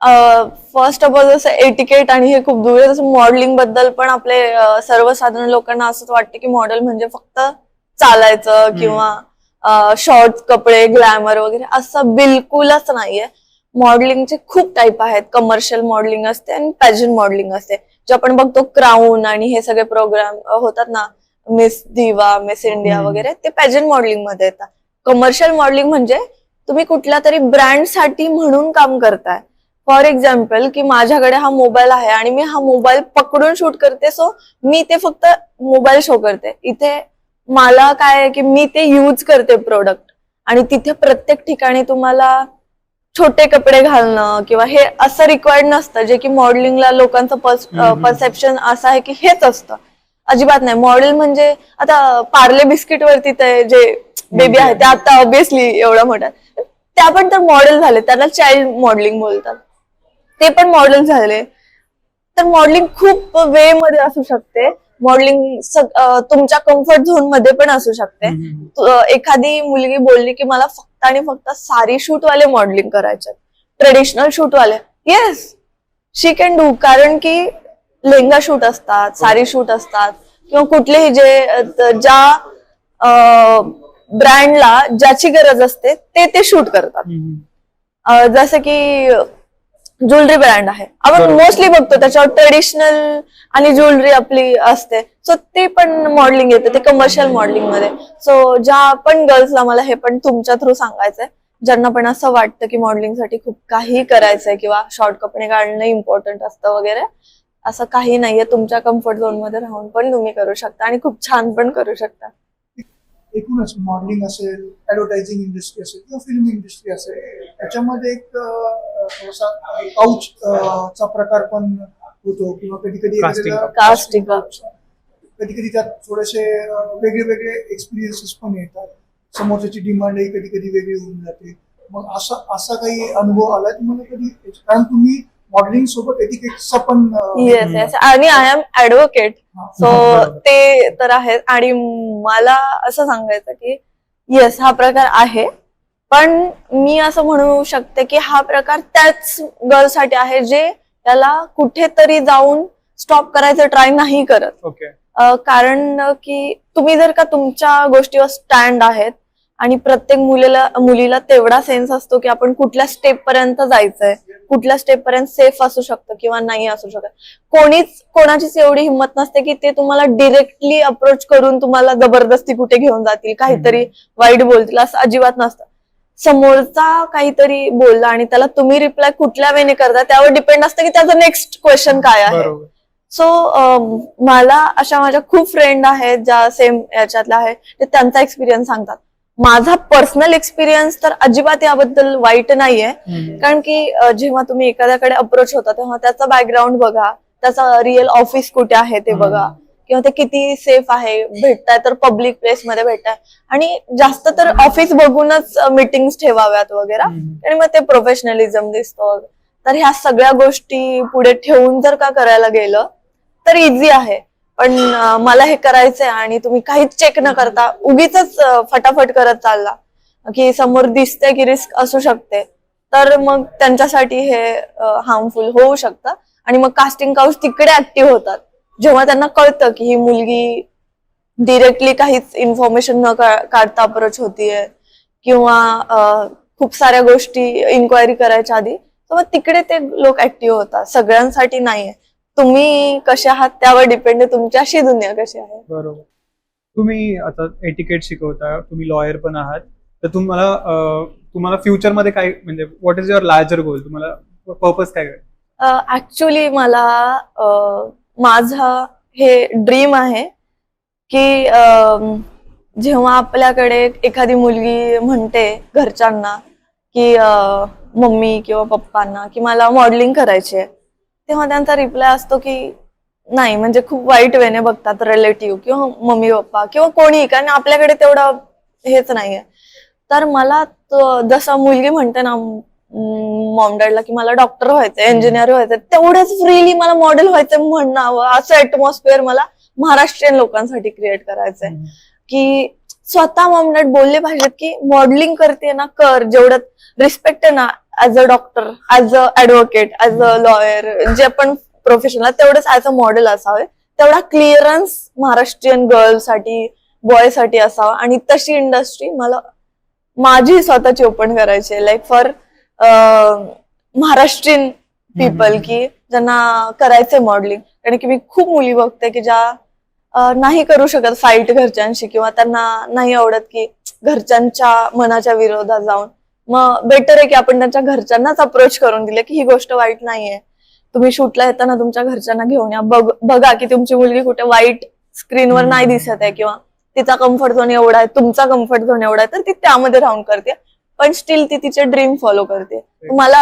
First of all जसं etiquette आणि हे खूप दूर आहे, तसं मॉडेलिंग बद्दल पण आपले सर्वसाधारण लोकांना असं वाटतं की मॉडेल म्हणजे फक्त चालायचं किंवा शॉर्ट कपडे, ग्लॅमर वगैरे, असं बिलकुलच नाहीये. मॉडेलिंगचे खूप टाईप आहेत. कमर्शियल मॉडेलिंग असते आणि पॅजंट मॉडेलिंग असते, जे आपण बघतो क्राऊन आणि हे सगळे प्रोग्राम होतात ना, मिस दिवा, मिस इंडिया वगैरे, ते पॅजंट मॉडेलिंग मध्ये येतात. कमर्शियल मॉडेलिंग म्हणजे तुम्ही कुठल्या तरी ब्रँडसाठी म्हणून काम करताय. फॉर एक्झाम्पल की माझ्याकडे हा मोबाईल आहे आणि मी हा मोबाईल पकडून शूट करते, सो मी ते फक्त मोबाईल शो करते. इथे मला काय आहे की मी ते यूज करते प्रोडक्ट, आणि तिथे प्रत्येक ठिकाणी तुम्हाला छोटे कपडे घालणं किंवा हे असं रिक्वायर्ड नसतं, जे की मॉडेलिंगला लोकांचं परसेप्शन असं आहे की हेच असतं. अजिबात नाही. मॉडेल म्हणजे आता पार्ले बिस्किट वरती ते जे बेबी आहे ते आता ऑब्विसली एवढं मोठं, त्या पण तर मॉडेल झाले, त्याला चाइल्ड मॉडेलिंग बोलतात, ते पण मॉडेल झाले. तर मॉडेलिंग खूप वे मध्ये असू शकते. मॉडेलिंग तुमच्या कम्फर्ट झोन मध्ये पण असू शकते. एखादी मुलगी बोलली की मला फक्त आणि फक्त सारी शूट वाले मॉडेलिंग करायचे, ट्रेडिशनल शूट वाले, येस शी कॅन डू. कारण की लेहंगा शूट असतात, साडी शूट असतात, किंवा कुठलेही ज्या ब्रँडला ज्याची गरज असते ते शूट करतात. जसं की ज्वेलरी ब्रँड आहे, आपण मोस्टली बघतो त्याच्यावर ट्रेडिशनल आणि ज्वेलरी आपली असते, सो ते पण मॉडेलिंग येते, ते कमर्शियल मॉडेलिंग मध्ये. सो ज्या पण गर्ल्सला, मला हे पण तुमच्या थ्रू सांगायचंय, ज्यांना पण असं वाटतं की मॉडेलिंग साठी खूप काही करायचंय किंवा शॉर्ट कपडे काढणं इम्पॉर्टंट असतं वगैरे, असं काही नाहीये. तुमच्या कम्फर्ट झोन मध्ये राहून पण तुम्ही करू शकता आणि खूप छान पण करू शकता. एकूणच मॉडेलिंग असेल, ऍडव्हर्टायझिंग इंडस्ट्री असेल किंवा फिल्म इंडस्ट्री असेल, त्याच्यामध्ये एक थोडासा पाऊच चा प्रकार पण होतो, किंवा कधी कधी कधी कधी त्यात थोडेसे वेगळे वेगळे एक्सपिरियन्सेस पण येतात. समोरच्याची डिमांडही कधी कधी वेगळी होऊन जाते. मग असा काही अनुभव आलाय तुम्हाला कधी? कारण तुम्ही मॉडेलिंग सोबत एटिकेटचा पण येस येस, आणि आय एम ऍडव्होकेट, सो ते तर आहे. आणि मला असं सांगायचं की येस, हा प्रकार आहे, पण मी असं म्हणू शकते की हा प्रकार त्याच गर्लसाठी आहे जे त्याला कुठेतरी जाऊन स्टॉप करायचं ट्राय नाही करत. कारण की तुम्ही जर का तुमच्या गोष्टीवर स्टँड आहेत, आणि प्रत्येक मुलीला तेवढा सेन्स असतो की आपण कुठल्या स्टेप पर्यंत जायचंय, कुठल्या स्टेप पर्यंत सेफ असू शकतं किंवा नाही असू शकत. कोणाचीच एवढी हिंमत नसते की ते तुम्हाला डिरेक्टली अप्रोच करून तुम्हाला जबरदस्ती कुठे घेऊन जातील, काहीतरी वाईट बोलतील, असं अजिबात नसतं. समोरचा काहीतरी बोलला आणि त्याला तुम्ही रिप्लाय कुठल्या वेने करता त्यावर डिपेंड असतं की त्याचा नेक्स्ट क्वेश्चन काय आहे. सो मला अशा माझ्या खूप फ्रेंड आहेत ज्या सेम याच्यातल्या आहेत, ते त्यांचा एक्सपिरियन्स सांगतात. माझा पर्सनल एक्सपिरियन्स तर अजिबात याबद्दल वाईट नाहीये, कारण की जेव्हा तुम्ही एखाद्याकडे अप्रोच होता तेव्हा त्याचा बॅकग्राऊंड बघा, त्याचा रिअल ऑफिस कुठे आहे ते बघा, किंवा ते किती सेफ आहे, भेटताय तर पब्लिक प्लेस मध्ये भेटताय, आणि जास्त तर ऑफिस बघूनच मीटिंग्स ठेवाव्यात वगैरे, आणि मग ते प्रोफेशनलिझम दिसतं. तर ह्या सगळ्या गोष्टी पुढे ठेवून जर का करायला गेलं तर इझी आहे. पण मला हे करायचंय आणि तुम्ही काहीच चेक न करता उगीच फटाफट करत चालला की समोर दिसते की रिस्क असू शकते, तर मग त्यांच्यासाठी हे हार्मफुल होऊ शकतं. आणि मग कास्टिंग काउच तिकडे ऍक्टिव्ह होतात जेव्हा त्यांना कळतं की ही मुलगी डिरेक्टली काहीच इन्फॉर्मेशन न काढता अप्रोच होतीये, किंवा खूप साऱ्या गोष्टी इन्क्वायरी करायच्या आधी, तर मग तिकडे ते लोक ऍक्टिव्ह होतात. सगळ्यांसाठी नाहीये. तुम्ही कसे आहात त्यावर डिपेंड आहे, तुमच्याशी दुनिया कशी आहे. बरोबर. तुम्ही आता एटिकेट शिकवता, तुम्ही लॉयर पण आहात, तर तुम्हाला फ्युचर मध्ये काय, म्हणजे what is your larger goal, तुम्हाला पर्पज काय? ऍक्च्युली मला माझं हे ड्रीम आहे की जेव्हा आपल्याकडे एखादी मुलगी म्हणते घरच्यांना की मम्मी किंवा पप्पांना की मला मॉडेलिंग करायची आहे, तेव्हा त्यांचा रिप्लाय असतो की नाही, म्हणजे खूप वाईट वेने बघतात रिलेटिव्ह किंवा मम्मी पप्पा किंवा कोणी, कारण आपल्याकडे तेवढं हेच नाहीये. तर मला जसं मुलगी म्हणते ना मॉम डॅडला की मला डॉक्टर व्हायचंय, इंजिनियर व्हायचंय, तेवढंच फ्रीली मला मॉडेल व्हायचंय म्हणावं, असं ऍटमॉस्फिअर मला महाराष्ट्रीयन लोकांसाठी क्रिएट करायचंय. की स्वतः मॉम डॅड बोलले पाहिजेत की मॉडेलिंग करते ना, कर, जेवढं रिस्पेक्ट आहे ना as a doctor, as a advocate, as a lawyer, जे पण प्रोफेशनल तेवढंच ऍज अ मॉडेल असावे. तेवढा क्लिअरन्स महाराष्ट्रीयन गर्लसाठी, बॉयसाठी असावा. आणि तशी इंडस्ट्री मला माझी स्वतःची ओपन करायची आहे, लाईक फॉर महाराष्ट्रीयन पीपल, की ज्यांना करायचंय मॉडेलिंग. कारण की मी खूप मुली बघते की ज्या नाही करू शकत फाईट घरच्यांशी, किंवा त्यांना नाही आवडत की घरच्यांच्या मनाच्या विरोधात जाऊन. मग बेटर आहे की आपण त्यांच्या घरच्यांनाच अप्रोच करून दिले की ही गोष्ट वाईट नाहीये, तुम्ही शूटला येताना तुमच्या घरच्यांना घेऊन या, बघा की तुमची मुलगी कुठे वाईट स्क्रीनवर नाही दिसत आहे, किंवा तिचा कम्फर्ट झोन एवढा आहे, तुमचा कम्फर्ट झोन एवढा आहे, तर ती त्यामध्ये राहून करते, पण स्टील ती तिचे ड्रीम फॉलो करते. मला